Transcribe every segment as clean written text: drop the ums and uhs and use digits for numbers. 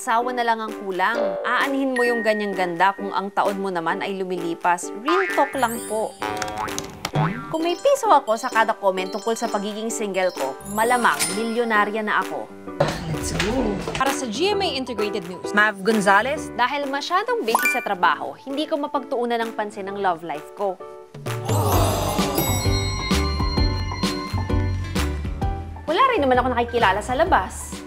asawa na lang ang kulang. Aanhin mo yung ganyang ganda kung ang taon mo naman ay lumilipas. Real talk lang po. Kung may piso ako sa kada comment tungkol sa pagiging single ko, malamang milyonarya na ako. Let's go! Para sa GMA Integrated News, Mav Gonzalez, dahil masyadong busy sa trabaho, hindi ko mapagtuunan ng pansin ang love life ko. Wala rin naman ako nakikilala sa labas.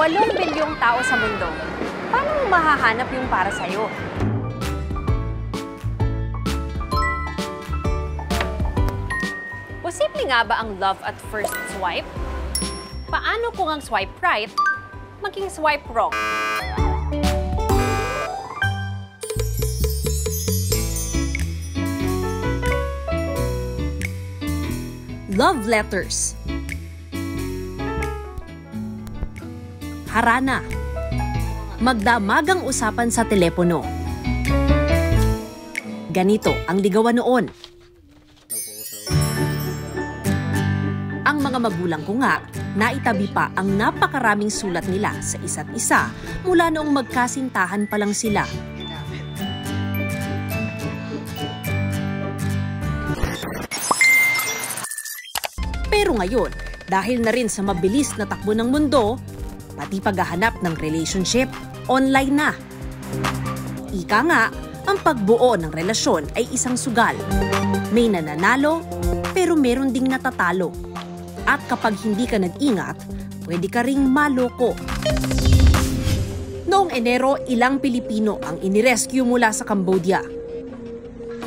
8 bilyong tao sa mundo. Paano mo mahahanap yung para sa'yo? Posible nga ba ang love at first swipe? Paano kung ang swipe right, maging swipe wrong? Love letters. Harana. Magdamagang usapan sa telepono. Ganito ang ligawan noon. Ang mga magulang ko nga, naitabi pa ang napakaraming sulat nila sa isa't isa mula noong magkasintahan pa lang sila. Pero ngayon, dahil na rin sa mabilis na takbo ng mundo, pati paghahanap ng relationship, online na. Ika nga, ang pagbuo ng relasyon ay isang sugal. May nananalo, pero meron ding natatalo. At kapag hindi ka nag-ingat, pwede ka ring maloko. Noong Enero, ilang Pilipino ang inirescue mula sa Cambodia.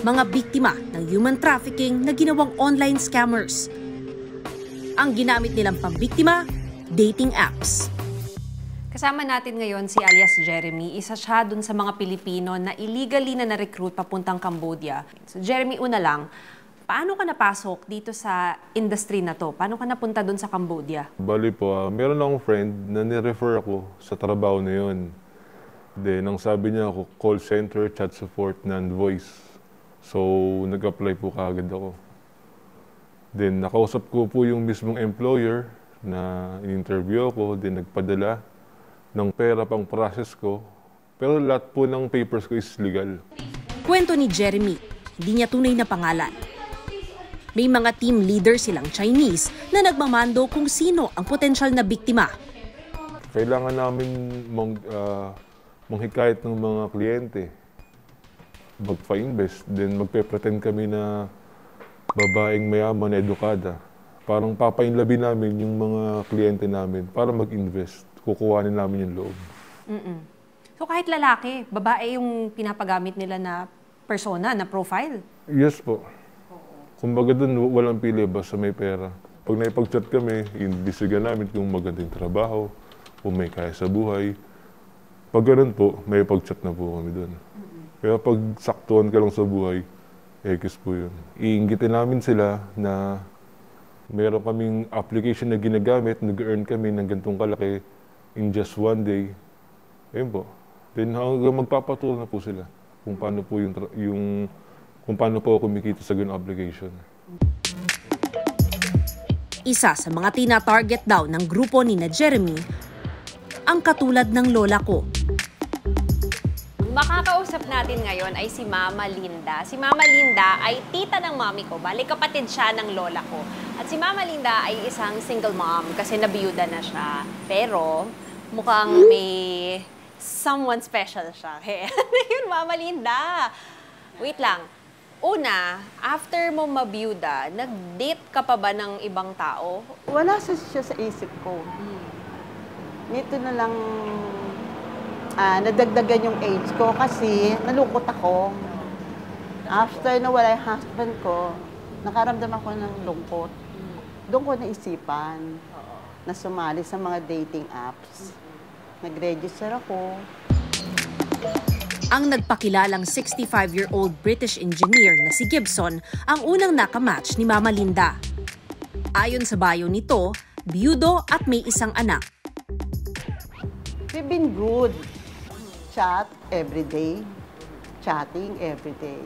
Mga biktima ng human trafficking na ginawang online scammers. Ang ginamit nilang pambiktima, dating apps. Kasama natin ngayon si alias Jeremy. Isa siya dun sa mga Pilipino na illegally na na-recruit papuntang Cambodia. So Jeremy, una lang, paano ka napasok dito sa industry na to? Paano ka napunta dun sa Cambodia? Bali po, meron akong friend na ni-refer ako sa trabaho na yun. Then, ang sabi niya ako, call center, chat support, non-voice. So, nag-apply po kaagad ako. Then, nakausap ko po yung mismong employer na in-interview ako, then nagpadala ng pera pang process ko. Pero lahat po ng papers ko is legal. Kwento ni Jeremy, hindi niya tunay na pangalan. May mga team leader silang Chinese na nagmamando kung sino ang potensyal na biktima. Kailangan namin manghikayat ng mga kliyente. Magpa-invest, then magpe-pretend kami na babaeng mayaman, edukada. Parang papainlabi namin yung mga kliyente namin para mag-invest. Kukuhanin namin yung loob. So kahit lalaki, babae yung pinapagamit nila na persona, na profile? Yes po. Kumbaga dun, walang pili, basta may pera. Pag naipag-chat kami, imbisigan namin kung magandang trabaho, kung may kaya sa buhay. Pag ganun po, may pag-chat na po kami dun. Kaya pag saktuhan ka lang sa buhay, X po yun. Iinggitin namin sila na meron kaming application na ginagamit, nag-earn kami ng gantong kalaki in just one day. Ayun po. Then hanggang magpapaturo na po sila kung paano po kung paano po ako kumikita sa ganung application. Isa sa mga tina-target daw ng grupo ni na Jeremy, ang katulad ng lola ko. Makakausap natin ngayon ay si Mama Linda. Si Mama Linda ay tita ng mami ko. Bali, kapatid siya ng lola ko. At si Mama Linda ay isang single mom kasi nabiyuda na siya. Pero mukhang may someone special siya. Ano yun, Mama Linda? Wait lang. Una, after mo mabiyuda, nag-date ka pa ba ng ibang tao? Wala siya sa isip ko. Nito na lang nadagdagan yung age ko kasi nalungkot ako. After nawala yung husband ko, nakaramdam ako ng lungkot. Doon ko naisipan na sumali sa mga dating apps. Nag-register ako. Ang nagpakilalang 65-year-old British engineer na si Gibson ang unang nakamatch ni Mama Linda. Ayon sa bio nito, biyudo at may isang anak. We've been good. Chat every day. Chatting every day.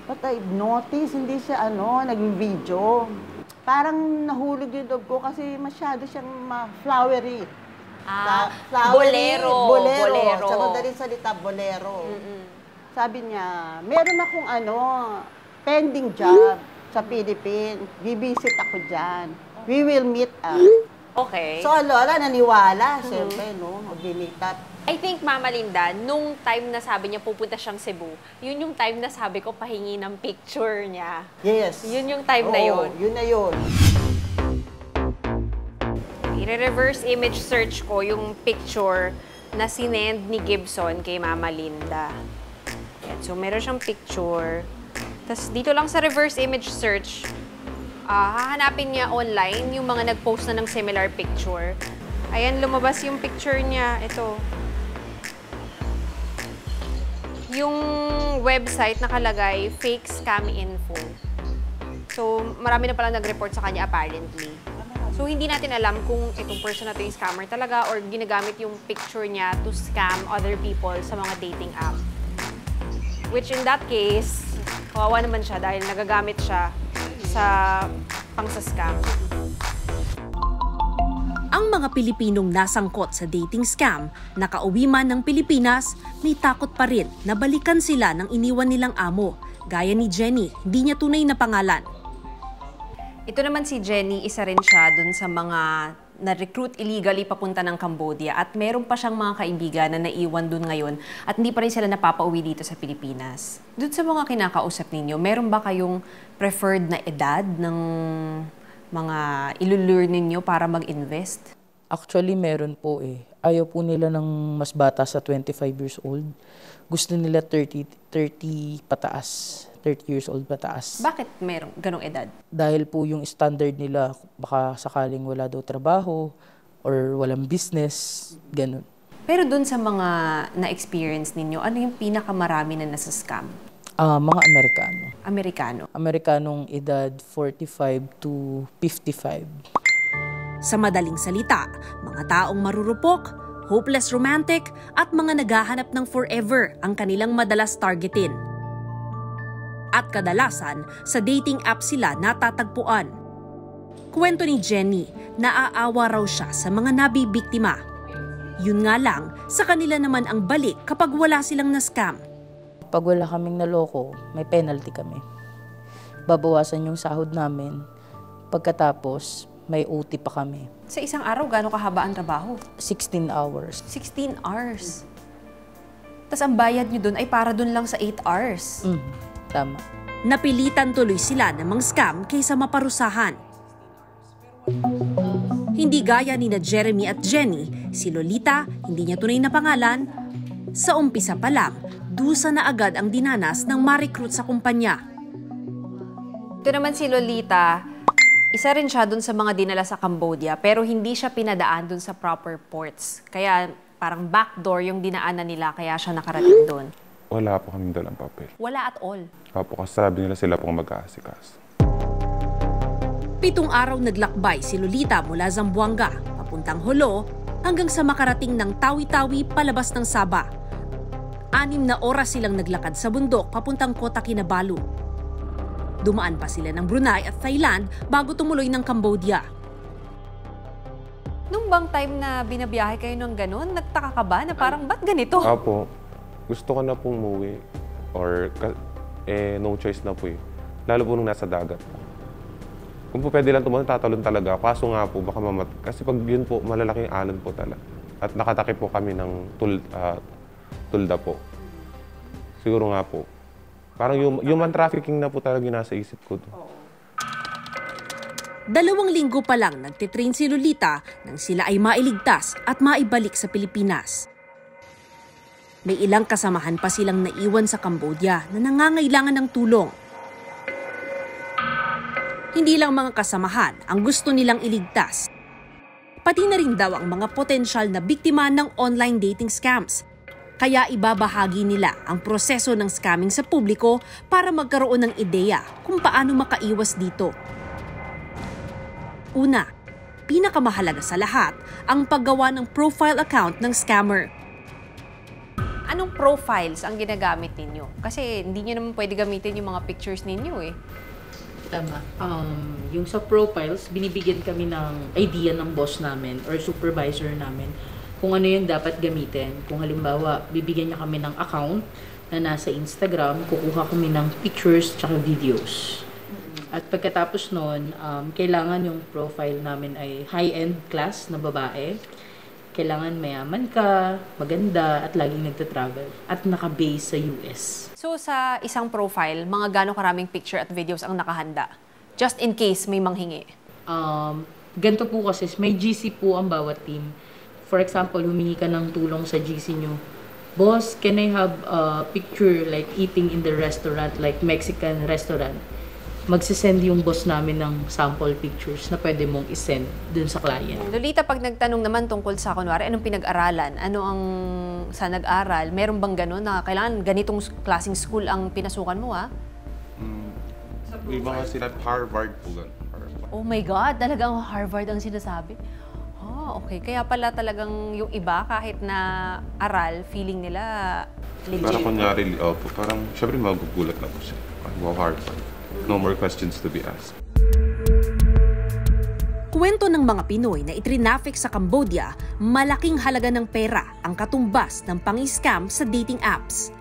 But I've noticed, hindi siya nag-video. Parang nahulog yung loob ko kasi masyado siyang flowery. Bolero. Bolero. Sa madaling salita, bolero. Sabi niya, meron akong pending job sa Philippines. Bibisit ako dyan. We will meet up. Okay. So, Lola, naniwala. Siyempre, mag-meet up. I think, Mama Linda, nung time na sabi niya pupunta siyang Cebu, yun yung time na sabi ko pahingi ng picture niya. Yes. Yun yung time na yun. Yun na yun. I-reverse image search ko yung picture na sinend ni Gibson kay Mama Linda. Yan. So, meron siyang picture. Tapos, dito lang sa reverse image search, hahanapin niya online yung mga nag-post na ng similar picture. Ayan, lumabas yung picture niya. Ito. Yung website nakalagay, fake scam info. So, marami na palang nag-report sa kanya apparently. So, hindi natin alam kung itong person na ito yung scammer talaga or ginagamit yung picture niya to scam other people sa mga dating app. Which in that case, kawawa naman siya dahil nagagamit siya sa pang-scam. Ang mga Pilipinong nasangkot sa dating scam, nakauwi man ng Pilipinas, may takot pa rin na balikan sila ng iniwan nilang amo. Gaya ni Jenny, hindi niya tunay na pangalan. Ito naman si Jenny, isa rin siya dun sa mga na-recruit illegally papunta ng Cambodia at meron pa siyang mga kaibigan na naiwan dun ngayon at hindi pa rin sila napapauwi dito sa Pilipinas. Dun sa mga kinakausap ninyo, meron ba kayong preferred na edad ng mga ilulure ninyo para mag-invest? Actually, meron po eh. Ayaw po nila ng mas bata sa 25 years old. Gusto nila 30 pataas. 30 years old pataas. Bakit merong ganong edad? Dahil po yung standard nila, baka sakaling wala daw trabaho or walang business, ganun. Pero dun sa mga na-experience ninyo, ano yung pinakamarami na nasa scam? Mga Amerikano. Amerikano. Amerikanong edad 45 to 55. Sa madaling salita, mga taong marurupok, hopeless romantic at mga naghahanap ng forever ang kanilang madalas targetin. At kadalasan, sa dating app sila natatagpuan. Kwento ni Jenny, naaawa raw siya sa mga nabibiktima. Yun nga lang, sa kanila naman ang balik kapag wala silang na-scam. Pag wala kaming naloko, may penalty kami. Babawasan yung sahod namin. Pagkatapos, may OT pa kami. Sa isang araw, gano'ng kahaba ang trabaho? 16 hours. 16 hours. Tapos ang bayad nyo dun ay para dun lang sa 8 hours. Tama. Napilitan tuloy sila ng mga scam kaysa maparusahan. Hindi gaya ni na Jeremy at Jenny, si Lolita, hindi niya tunay na pangalan. Sa umpisa pa lang, dusa na agad ang dinanas ng ma-recruit sa kumpanya. Ito naman si Lolita, isa rin siya dun sa mga dinala sa Cambodia pero hindi siya pinadaan dun sa proper ports. Kaya parang backdoor yung dinaanan nila kaya siya nakarating dun. Wala po kaming dalang papel. Wala at all. Opo, kasi sabi nila sila pong mag-aasikas. 7 araw naglakbay si Lolita mula Zamboanga, papuntang Jolo, hanggang sa makarating ng Tawi-Tawi palabas ng Sabah. 6 na oras silang naglakad sa bundok papuntang Kota Kinabalu. Dumaan pa sila ng Brunei at Thailand bago tumuloy ng Cambodia. Nung bang time na binabiyahe kayo ng ganun, nagtaka ka ba na parang ba't ganito? Opo, gusto ko na pong umuwi. Or, no choice na po eh. Lalo po nung nasa dagat. Kung po pwede lang tumalon, tatalon talaga. Kaso nga po, baka kasi pag yun po, malalaking alon po talaga. At nakataki po kami ng tulda po. Siguro nga po. Parang human trafficking na po talaga nasa isip ko. 2 linggo pa lang nagtitrain si Lolita nang sila ay mailigtas at maibalik sa Pilipinas. May ilang kasamahan pa silang naiwan sa Cambodia na nangangailangan ng tulong. Hindi lang mga kasamahan ang gusto nilang iligtas. Pati na rin daw ang mga potensyal na biktima ng online dating scams. Kaya ibabahagi nila ang proseso ng scamming sa publiko para magkaroon ng ideya kung paano makaiwas dito. Una, pinakamahalaga sa lahat, ang paggawa ng profile account ng scammer. Anong profiles ang ginagamit ninyo? Kasi hindi nyo naman pwede gamitin yung mga pictures ninyo eh. Tama. Yung sa profiles, binibigyan kami ng idea ng boss namin or supervisor namin kung ano yung dapat gamitin. Kung halimbawa, bibigyan niya kami ng account na nasa Instagram, kukuha kami ng pictures tsaka videos. At pagkatapos nun, kailangan yung profile namin ay high-end class na babae. Kailangan mayaman ka, maganda, at laging nagtatravel. At naka-base sa US. So sa isang profile, mga gano'ng karaming picture at videos ang nakahanda? Just in case may manghingi. Ganito po kasi, may GC po ang bawat team. For example, humingi ka ng tulong sa GC nyo. Boss, can I have a picture like eating in the restaurant, like Mexican restaurant? Magsisend yung boss namin ng sample pictures na pwede mong isend dun sa client. Lolita, pag nagtanong naman tungkol sa, kunwari, anong pinag-aralan? Ano ang sa nag-aral? Meron bang gano'n na kailangan ganitong klaseng school ang pinasukan mo, ha? May mga sila Harvard po. Oh my God, talagang Harvard ang sinasabi? Okay. Kaya pala talagang yung iba, kahit na aral, feeling nila legit. Parang kunyari, parang syempre magugulat na po siya. Wow, Harvard. No more questions to be asked. Kwento ng mga Pinoy na itrinaffic sa Cambodia, malaking halaga ng pera ang katumbas ng pang-scam sa dating apps.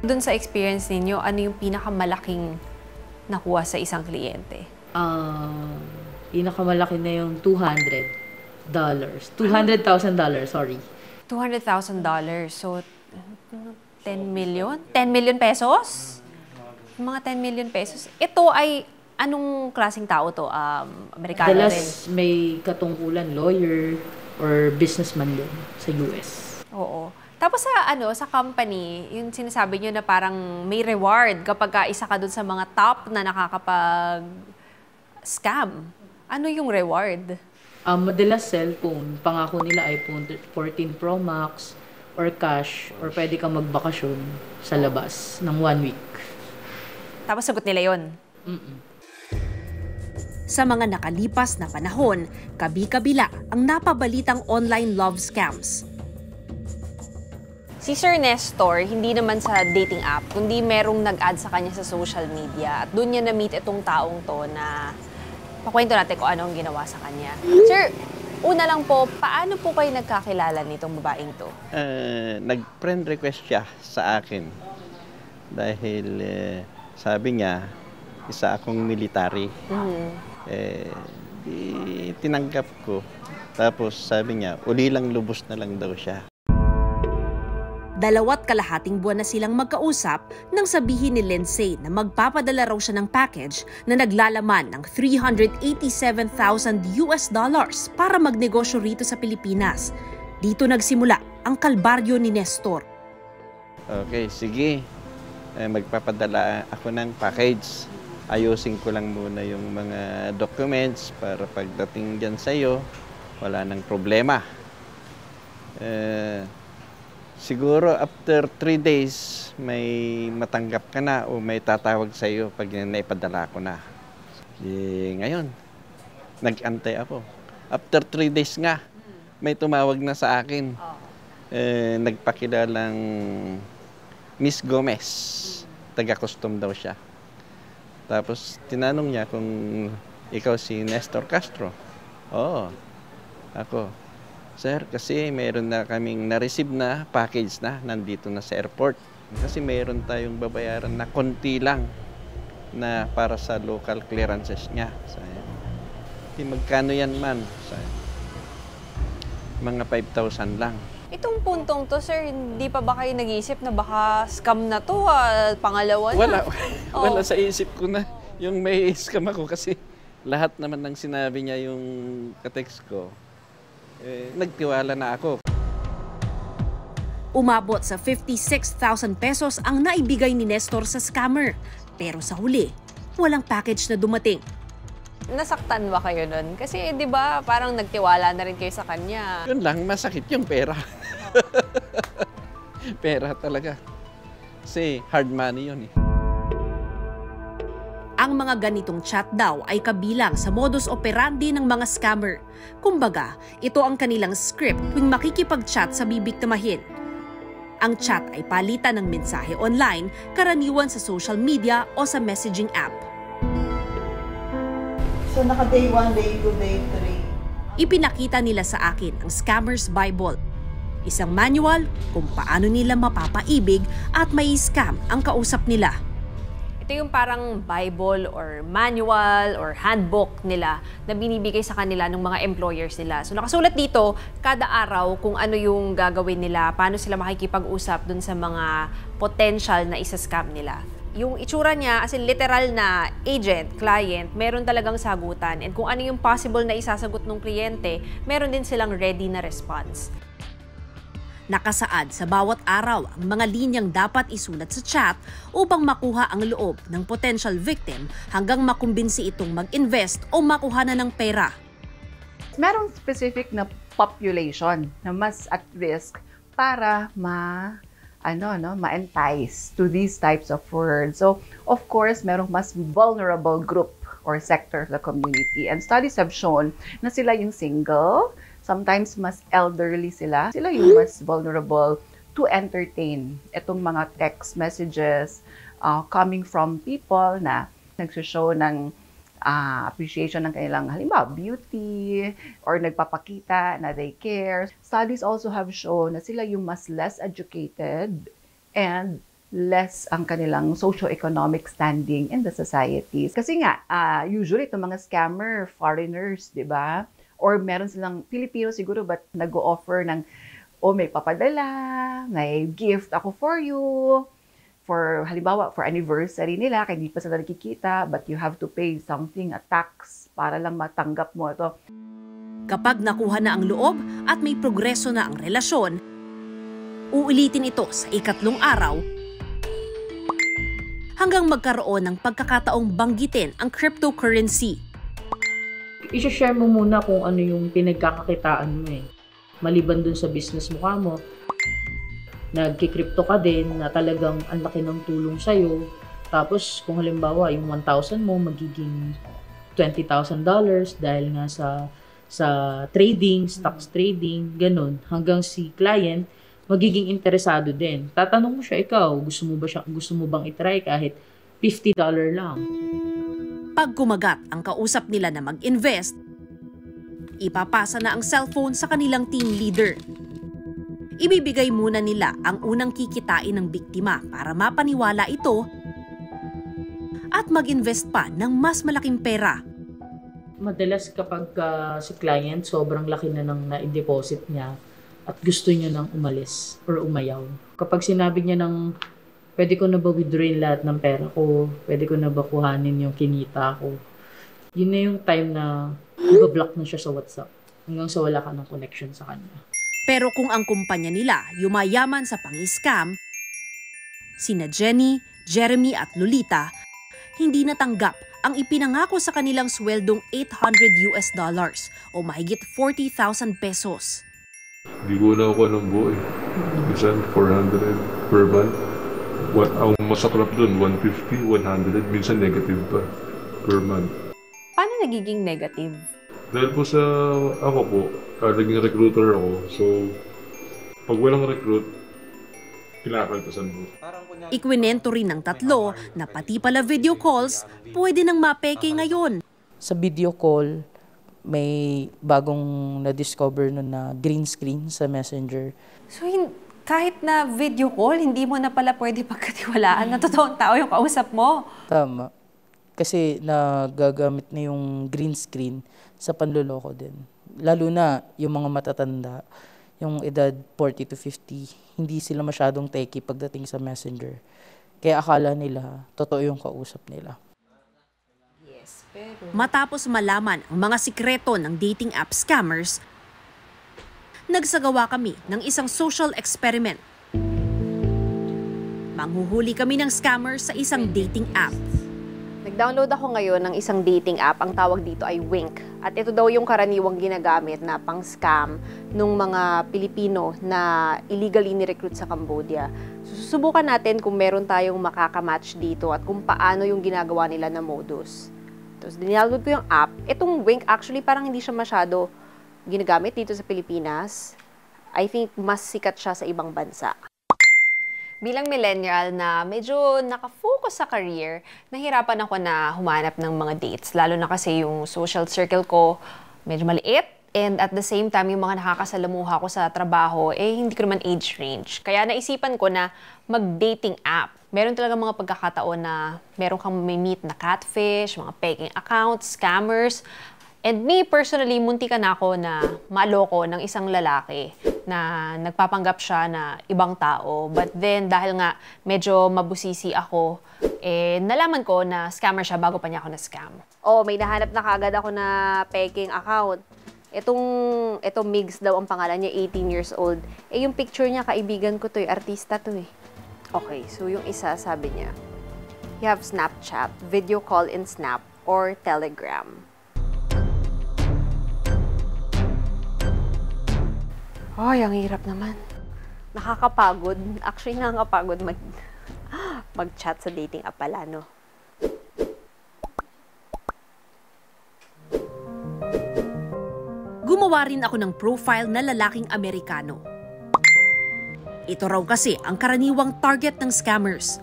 Doon sa experience ninyo, ano yung pinakamalaking nakuha sa isang kliyente? Pinakamalaki na yung $200,000, sorry. $200,000. So, 10 million? 10 million pesos? Mga 10 million pesos. Ito ay, anong klaseng tao to? Amerikano rin? Dalas may katungkulan, lawyer or businessman din sa US. Oo. Tapos sa company, yung sinasabi nyo na parang may reward kapag isa ka dun sa mga top na nakakapag-scam. Ano yung reward? Madalas cellphone. Pangako nila iPhone 14 Pro Max or cash or pwede kang magbakasyon sa labas ng 1 week. Tapos sagot nila yon. Sa mga nakalipas na panahon, kabi-kabila ang napabalitang online love scams. Si Sir Nestor, hindi naman sa dating app, kundi merong nag-add sa kanya sa social media. At doon niya na-meet itong taong to na pakwento natin kung ano ang ginawa sa kanya. Sir, una lang po, paano po kayo nagkakilala nitong babaeng to? Nag-friend request siya sa akin dahil sabi niya, isa akong military. Tinanggap ko. Tapos sabi niya, uli lang lubos na lang daw siya. 2.5 buwan na silang magkausap nang sabihin ni Lindsay na magpapadala raw siya ng package na naglalaman ng $387,000 para magnegosyo rito sa Pilipinas. Dito nagsimula ang kalbaryo ni Nestor. Okay, sige. Magpapadala ako ng package. Ayusin ko lang muna yung mga documents para pagdating dyan sa'yo, wala nang problema. Siguro after 3 days, may matanggap ka na o may tatawag sa'yo pag naipadala ko na. Ngayon, nag-antay ako. After 3 days nga, may tumawag na sa akin. Nagpakilalang Miss Gomez, taga-custom daw siya. Tapos tinanong niya kung ikaw si Nestor Castro. Oo, ako. Sir, kasi meron na kaming na-receive na package na nandito na sa airport. Kasi meron tayong babayaran na konti lang na para sa local clearances niya. Sabi, magkano yan man? Sabi, mga 5,000 lang. Itong puntong to, sir, hindi pa ba kayo nag-iisip na baka scam na to, pangalawa na? Wala sa isip ko na yung may scam ako kasi lahat naman ng sinabi niya yung katext ko, nagtiwala na ako. Umabot sa 56,000 pesos ang naibigay ni Nestor sa scammer. Pero sa huli, walang package na dumating. Nasaktan ba kayo nun? Kasi di ba parang nagtiwala na rin kayo sa kanya. Yun lang, masakit yung pera. Pera talaga. Kasi hard money yun eh. Ang mga ganitong chat daw ay kabilang sa modus operandi ng mga scammer. Kumbaga, ito ang kanilang script tuwing makikipag-chat sa bibiktimahin. Ang chat ay palitan ng mensahe online, karaniwan sa social media o sa messaging app. So, naka day 1, day 2, day 3. Ipinakita nila sa akin ang Scammer's Bible. Isang manual kung paano nila mapapaibig at may scam ang kausap nila. Ito yung parang Bible or manual or handbook nila na binibigay sa kanila ng mga employers nila. So nakasulat dito, kada araw kung ano yung gagawin nila, paano sila makikipag-usap dun sa mga potential na isa-scam nila. Yung itsura niya, as in literal na agent, client, meron talagang sagutan. And kung ano yung possible na isasagot ng kliyente, meron din silang ready na response. Nakasaad sa bawat araw ang mga linyang dapat isulat sa chat upang makuha ang loob ng potential victim hanggang makumbinsi itong mag-invest o makuha na ng pera. Merong specific na population na mas at risk para ma-entice to these types of words. So, of course, merong mas vulnerable group or sector of the community. And studies have shown na sila yung single, sometimes mas elderly sila. Sila yung mas vulnerable to entertain itong mga text messages coming from people na nagsishow ng appreciation ng kanilang halimbawa beauty or nagpapakita na they care. Studies also have shown na sila yung mas less educated and less ang kanilang socio-economic standing in the society. Kasi nga, usually itong mga scammer, foreigners, di ba? Or meron silang Pilipino siguro but nag-o-offer ng, may papadala, may gift ako for you. For, halimbawa, for anniversary nila, kaya hindi pa sila nakikita, but you have to pay something, a tax, para lang matanggap mo ito. Kapag nakuha na ang loob at may progreso na ang relasyon, uulitin ito sa ikatlong araw hanggang magkaroon ng pagkakataong banggitin ang cryptocurrency. I-share mo muna kung ano yung pinagkakakitaan mo eh. Maliban dun sa business mo kamo, nagki-crypto ka din na talagang ang laki ng tulong sa'yo. Tapos kung halimbawa yung 1,000 mo magiging $20,000 dahil nga sa trading, stocks trading, ganun. Hanggang si client magiging interesado din. Tatanong mo siya, ikaw, gusto mo bang i-try kahit $50 lang? Pag kumagat ang kausap nila na mag-invest, ipapasa na ang cellphone sa kanilang team leader. Ibibigay muna nila ang unang kikitain ng biktima para mapaniwala ito at mag-invest pa ng mas malaking pera. Madalas kapag si client sobrang laki na ng na-deposit niya at gusto niya nang umalis or umayaw. Kapag sinabi niya ng pwede ko na ba withdrawin lahat ng pera ko? Pwede ko na ba kuhanin yung kinita ko? Yun na yung time na i-block na siya sa WhatsApp hanggang sa wala ka ng connection sa kanya. Pero kung ang kumpanya nila yumayaman sa pang-scam, sina Jenny, Jeremy at Lolita hindi natanggap ang ipinangako sa kanilang sweldong $800 o mahigit 40,000 pesos. Hindi ko na ako ng buo eh. Minsan 400 per month. Ang masaklap dun, 150, 100, minsan negative pa per month. Paano nagiging negative? Dahil po sa ako po, naging recruiter ako. So, pag walang recruit, kinakaltasan po. Ikwinento rin ng tatlo na pati pala video calls pwede nang mapeke ngayon. Sa video call, may bagong na-discover nun na green screen sa Messenger. So, kahit na video call, hindi mo na pala pwede pagkatiwalaan na totoong tao yung kausap mo. Tama. Kasi nagagamit na yung green screen sa panloloko din. Lalo na yung mga matatanda, yung edad 40 to 50, hindi sila masyadong techy pagdating sa Messenger. Kaya akala nila, totoo yung kausap nila. Matapos malaman ang mga sikreto ng dating app scammers, nagsagawa kami ng isang social experiment. Manghuhuli kami ng scammer sa isang dating app. Nag-download ako ngayon ng isang dating app. Ang tawag dito ay Wink. At ito daw yung karaniwang ginagamit na pang-scam ng mga Pilipino na illegally ni-recruit sa Cambodia. Susubukan natin kung meron tayong makakamatch dito at kung paano yung ginagawa nila na modus. Tapos dinaload ko yung app. Itong Wink actually parang hindi siya masyado ginagamit dito sa Pilipinas. I think mas sikat siya sa ibang bansa. Bilang millennial na medyo nakafocus sa career, nahirapan ako na humanap ng mga dates. Lalo na kasi yung social circle ko medyo maliit. And at the same time, yung mga nakakasalamuha ko sa trabaho, hindi ko naman age range. Kaya naisipan ko na mag-dating app. Meron talaga mga pagkakataon na meron kang may-meet na catfish, mga peking accounts, scammers. And me, personally, muntikan ako na maloko ng isang lalaki na nagpapanggap siya na ibang tao. But then, dahil nga medyo mabusisi ako, nalaman ko na scammer siya bago pa niya ako na-scam. May nahanap na kagad ako na peking account. Itong Migs daw ang pangalan niya, 18 years old. Yung picture niya, kaibigan ko to, artista to . Okay, so yung isa, sabi niya, you have Snapchat, video call in Snap, or Telegram. Ang hirap naman. Nakakapagod. Actually, nakakapagod mag-chat sa dating app pala, no? Gumawa rin ako ng profile na lalaking Amerikano. Ito raw kasi ang karaniwang target ng scammers.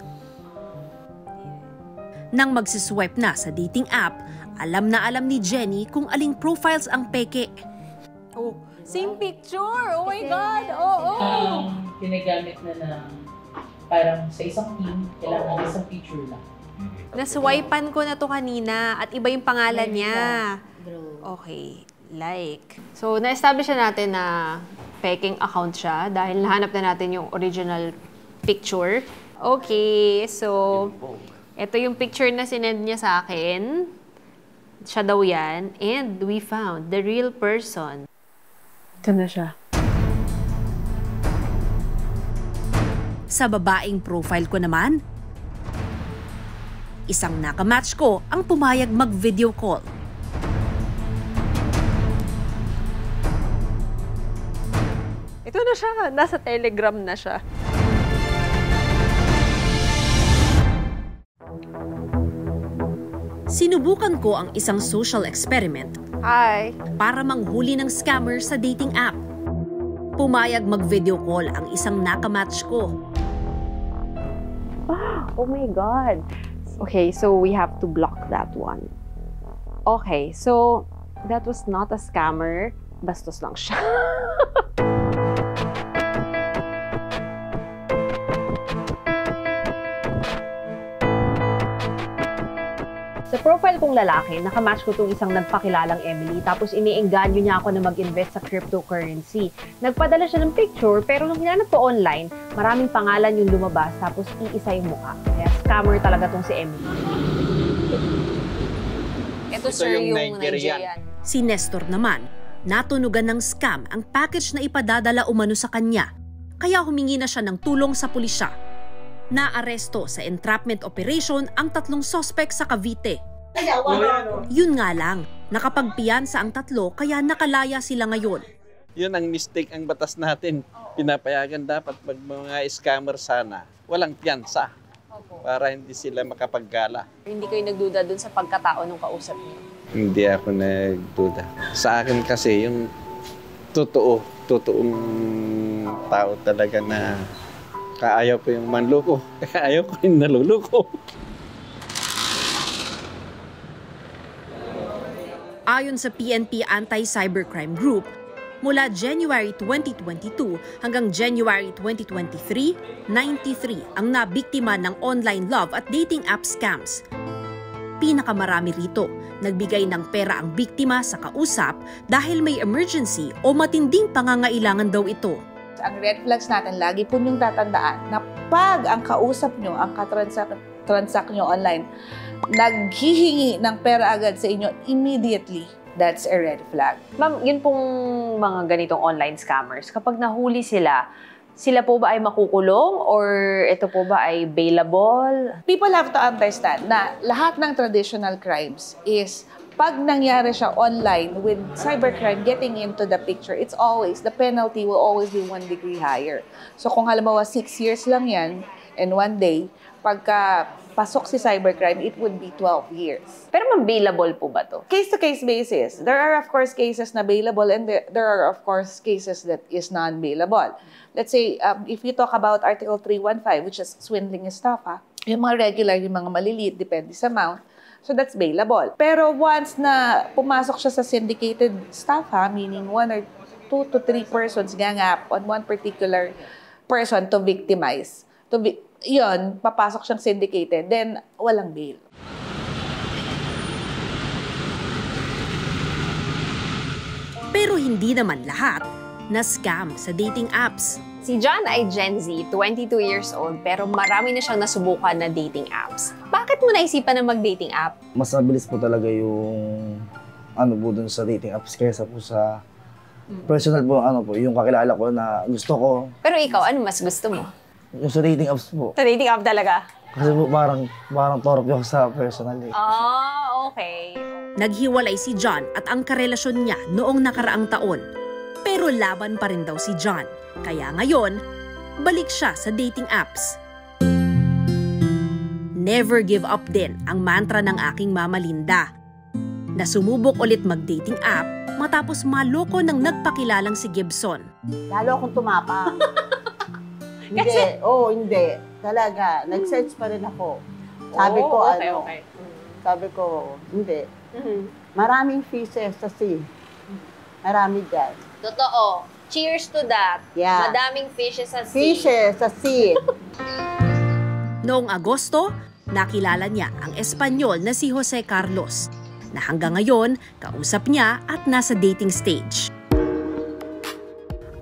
Nang magsiswipe na sa dating app, alam na alam ni Jenny kung aling profiles ang peke. Same picture! Oh my God! Ginagamit na parang sa isang team, kailangan isang picture lang. Naswipan ko na to kanina at iba yung pangalan niya. Okay, like. So, na-establish na natin na peking account siya dahil nahanap na natin yung original picture. Okay, so, ito yung picture na sinend niya sa akin. Siya daw yan. And we found the real person. Ito na siya. Sa babaeng profile ko naman, isang nakamatch ko ang pumayag mag-video call. Ito na siya. Nasa Telegram na siya. Sinubukan ko ang isang social experiment Hi. para manghuli ng scammer sa dating app. Pumayag mag-video call ang isang nakamatch ko. Oh my God. Okay, so we have to block that one. Okay, so that was not a scammer. Bastos lang siya. Sa profile kong lalaki, nakamatch ko itong isang nagpakilalang Emily, tapos iniengganyo niya ako na mag-invest sa cryptocurrency. Nagpadala siya ng picture, pero nung hinanap ko online, maraming pangalan yung lumabas, tapos iisa yung mukha. Kaya scammer talaga tong si Emily. Ito sir, yung Nigerian. Si Nestor naman, natunugan ng scam ang package na ipadadala umano sa kanya. Kaya humingi na siya ng tulong sa pulisya. Naaresto sa entrapment operation ang 3 suspect sa Cavite. Yun nga lang, nakapagpiyansa ang 3 kaya nakalaya sila ngayon. Yun ang mistake ang batas natin. Pinapayagan dapat pag mga scammer sana, walang piyansa para hindi sila makapaggala. Hindi kayo nagduda dun sa pagkatao ng kausap niyo? Hindi ako nagduda. Sa akin kasi yung totoong tao talaga na kaayaw ko yung manloko. Kaayaw ko yung naluloko. Ayon sa PNP Anti-Cybercrime Group, mula January 2022 hanggang January 2023, 93 ang nabiktima ng online love at dating app scams. Pinakamarami rito, nagbigay ng pera ang biktima sa kausap dahil may emergency o matinding pangangailangan daw ito. Ang red flags natin, lagi po niyong tatandaan na pag ang kausap niyo, ang katransact niyo online, naghihingi ng pera agad sa inyo immediately, that's a red flag. Ma'am, yun pong mga ganitong online scammers, kapag nahuli sila po ba ay makukulong or ito po ba ay bailable? People have to understand na lahat ng traditional crimes is pag nangyari siya online with cybercrime getting into the picture, it's always, the penalty will always be 1 degree higher. So kung halimbawa 6 years lang yan, and 1 day, pagka pasok si cybercrime, it would be 12 years. Pero available po ba to? Case-to-case basis. There are, of course, cases na bailable and there are, of course, cases that is non-bailable. Let's say, if you talk about Article 315, which is swindling estafa, yung mga regular, yung mga maliliit, depende sa amount, so that's bailable. Pero once na pumasok siya sa syndicated estafa, meaning 1 or 2 to 3 persons gang up on one particular person to victimize, yun, papasok siyang syndicated, then walang bail. Pero hindi naman lahat na scam sa dating apps. Si John ay Gen Z, 22 years old, pero marami na siyang nasubukan na dating apps. Bakit mo naisipan na mag-dating app? Mas mabilis po talaga yung ano po dun sa dating apps kaysa po sa personal po, ano po, yung kakilala ko na gusto ko. Pero ikaw, ano mas gusto mo? Yung sa dating apps po. Sa dating app talaga? Kasi po parang torop yung sa personal eh. Okay. Naghiwalay si John at ang karelasyon niya noong nakaraang taon. Pero laban pa rin daw si John. Kaya ngayon, balik siya sa dating apps. Never give up din ang mantra ng aking Mama Linda. Na sumubok ulit mag-dating app matapos maloko ng nagpakilalang si Gibson. Lalo akong tumapa. Hindi. Hindi. Talaga. Nag-search pa rin ako. Sabi ko, okay. Sabi ko, hindi. Maraming fishes sa sea. Marami dyan. Totoo. Cheers to that. Yeah. Madaming fishes sa sea. Fishes sa sea. Noong Agosto, nakilala niya ang Espanyol na si Jose Carlos, na hanggang ngayon, kausap niya at nasa dating stage.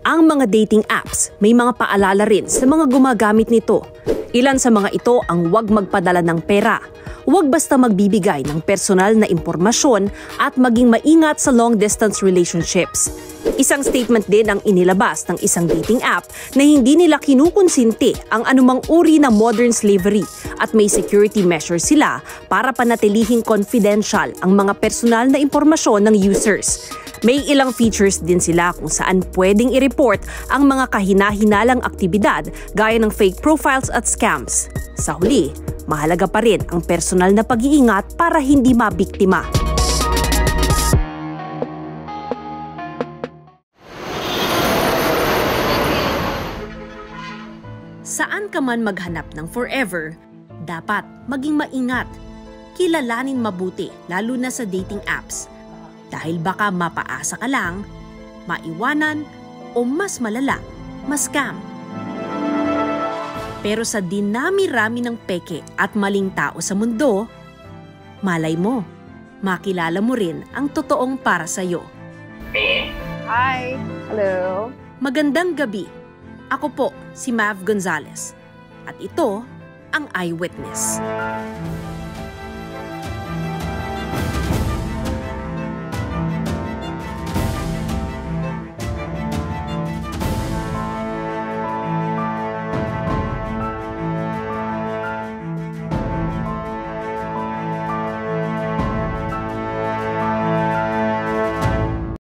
Ang mga dating apps may mga paalala rin sa mga gumagamit nito. Ilan sa mga ito ang huwag magpadala ng pera, huwag basta magbibigay ng personal na impormasyon at maging maingat sa long-distance relationships. Isang statement din ang inilabas ng isang dating app na hindi nila kinukonsinti ang anumang uri na modern slavery at may security measures sila para panatilihing confidential ang mga personal na impormasyon ng users. May ilang features din sila kung saan pwedeng i-report ang mga kahina-hinalang aktibidad gaya ng fake profiles at scams. Sa huli, mahalaga pa rin ang personal na pag-iingat para hindi mabiktima. Saan ka man maghanap ng forever, dapat maging maingat. Kilalanin mabuti, lalo na sa dating apps. Dahil baka mapaasa ka lang, maiwanan, o mas malala, ma-scam. Pero sa dinami-rami ng peke at maling tao sa mundo, malay mo, makilala mo rin ang totoong para sa'yo. Hi. Hello. Magandang gabi. Ako po si Mav Gonzalez. At ito ang Eyewitness.